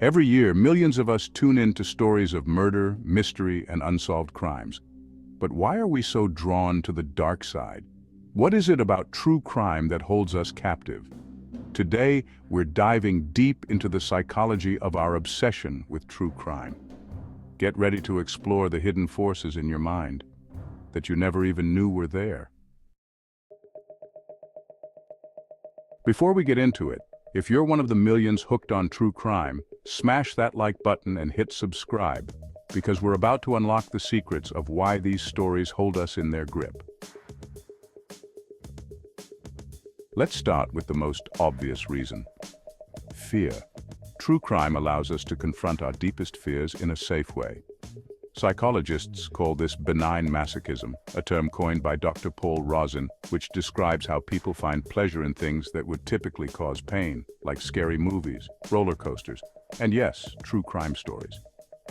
Every year, millions of us tune in to stories of murder, mystery, and unsolved crimes. But why are we so drawn to the dark side? What is it about true crime that holds us captive? Today, we're diving deep into the psychology of our obsession with true crime. Get ready to explore the hidden forces in your mind that you never even knew were there. Before we get into it, if you're one of the millions hooked on true crime, smash that like button and hit subscribe, because we're about to unlock the secrets of why these stories hold us in their grip. Let's start with the most obvious reason: fear. True crime allows us to confront our deepest fears in a safe way. Psychologists call this benign masochism, a term coined by Dr. Paul Rozin, which describes how people find pleasure in things that would typically cause pain, like scary movies, roller coasters, and yes, true crime stories.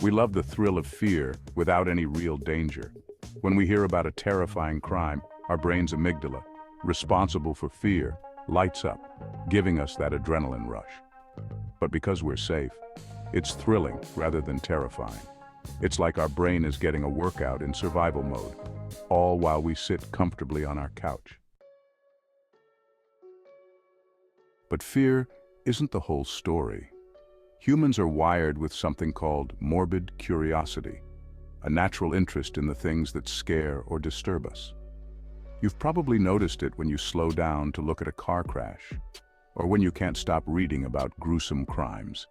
We love the thrill of fear without any real danger. When we hear about a terrifying crime, our brain's amygdala, responsible for fear, lights up, giving us that adrenaline rush. But because we're safe, it's thrilling rather than terrifying. It's like our brain is getting a workout in survival mode, all while we sit comfortably on our couch. But fear isn't the whole story. Humans are wired with something called morbid curiosity, a natural interest in the things that scare or disturb us. You've probably noticed it when you slow down to look at a car crash, or when you can't stop reading about gruesome crimes.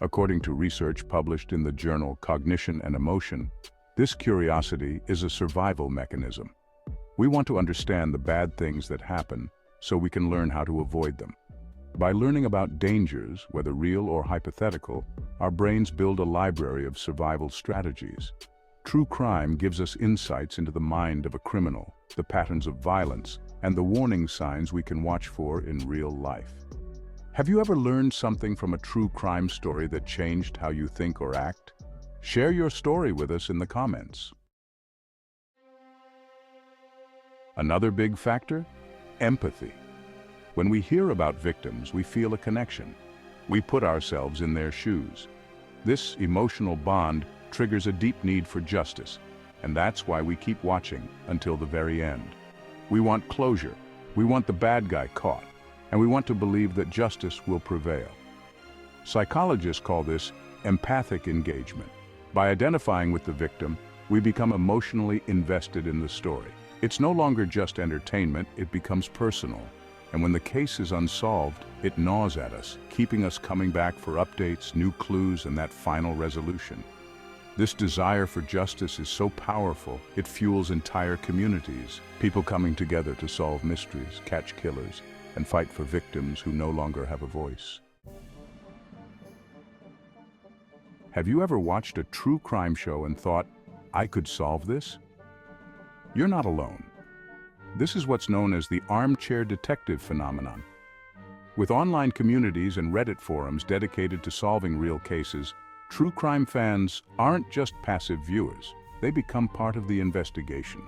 According to research published in the journal Cognition and Emotion, this curiosity is a survival mechanism. We want to understand the bad things that happen so we can learn how to avoid them. By learning about dangers, whether real or hypothetical, our brains build a library of survival strategies. True crime gives us insights into the mind of a criminal, the patterns of violence, and the warning signs we can watch for in real life. Have you ever learned something from a true crime story that changed how you think or act? Share your story with us in the comments. Another big factor? Empathy. When we hear about victims, we feel a connection. We put ourselves in their shoes. This emotional bond triggers a deep need for justice, and that's why we keep watching until the very end. We want closure, we want the bad guy caught, and we want to believe that justice will prevail. Psychologists call this empathic engagement. By identifying with the victim, we become emotionally invested in the story. It's no longer just entertainment, it becomes personal. And when the case is unsolved, it gnaws at us, keeping us coming back for updates, new clues, and that final resolution. This desire for justice is so powerful, it fuels entire communities, people coming together to solve mysteries, catch killers, and fight for victims who no longer have a voice. Have you ever watched a true crime show and thought, I could solve this? You're not alone. This is what's known as the armchair detective phenomenon. With online communities and Reddit forums dedicated to solving real cases, true crime fans aren't just passive viewers. They become part of the investigation.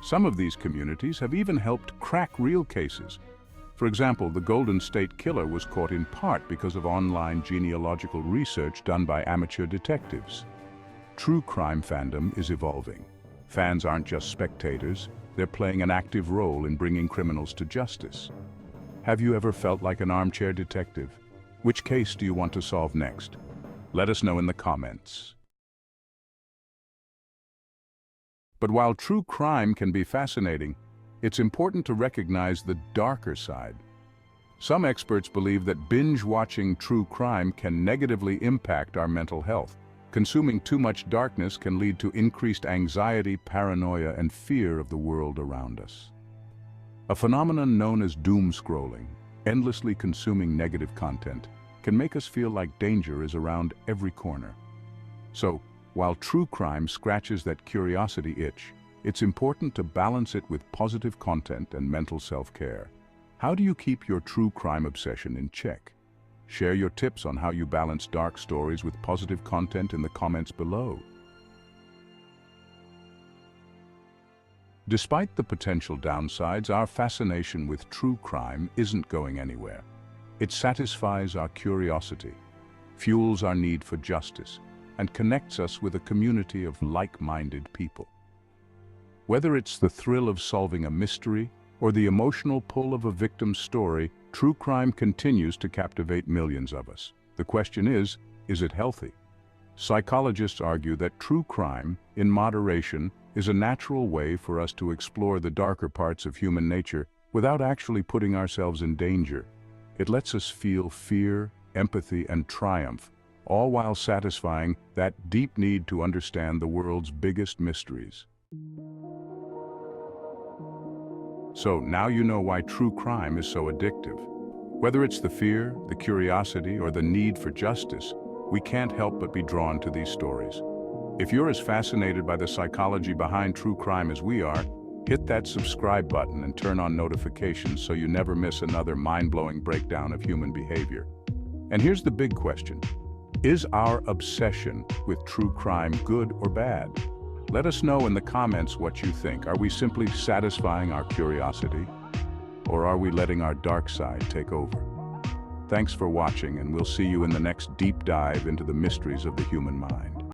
Some of these communities have even helped crack real cases. For example, the Golden State Killer was caught in part because of online genealogical research done by amateur detectives. True crime fandom is evolving. Fans aren't just spectators, they're playing an active role in bringing criminals to justice. Have you ever felt like an armchair detective? Which case do you want to solve next? Let us know in the comments. But while true crime can be fascinating, it's important to recognize the darker side. Some experts believe that binge-watching true crime can negatively impact our mental health. Consuming too much darkness can lead to increased anxiety, paranoia, and fear of the world around us. A phenomenon known as doom scrolling, endlessly consuming negative content, can make us feel like danger is around every corner. So, while true crime scratches that curiosity itch, it's important to balance it with positive content and mental self-care. How do you keep your true crime obsession in check? Share your tips on how you balance dark stories with positive content in the comments below. Despite the potential downsides, our fascination with true crime isn't going anywhere. It satisfies our curiosity. fuels our need for justice, and connects us with a community of like-minded people. Whether it's the thrill of solving a mystery or the emotional pull of a victim's story, true crime continues to captivate millions of us. The question is it healthy? Psychologists argue that true crime, in moderation, is a natural way for us to explore the darker parts of human nature without actually putting ourselves in danger. It lets us feel fear, empathy, and triumph, all while satisfying that deep need to understand the world's biggest mysteries. So now you know why true crime is so addictive. Whether it's the fear, the curiosity, or the need for justice, we can't help but be drawn to these stories. If you're as fascinated by the psychology behind true crime as we are, hit that subscribe button and turn on notifications so you never miss another mind-blowing breakdown of human behavior. And here's the big question. Is our obsession with true crime good or bad? Let us know in the comments what you think. Are we simply satisfying our curiosity? Or are we letting our dark side take over? Thanks for watching, and we'll see you in the next deep dive into the mysteries of the human mind.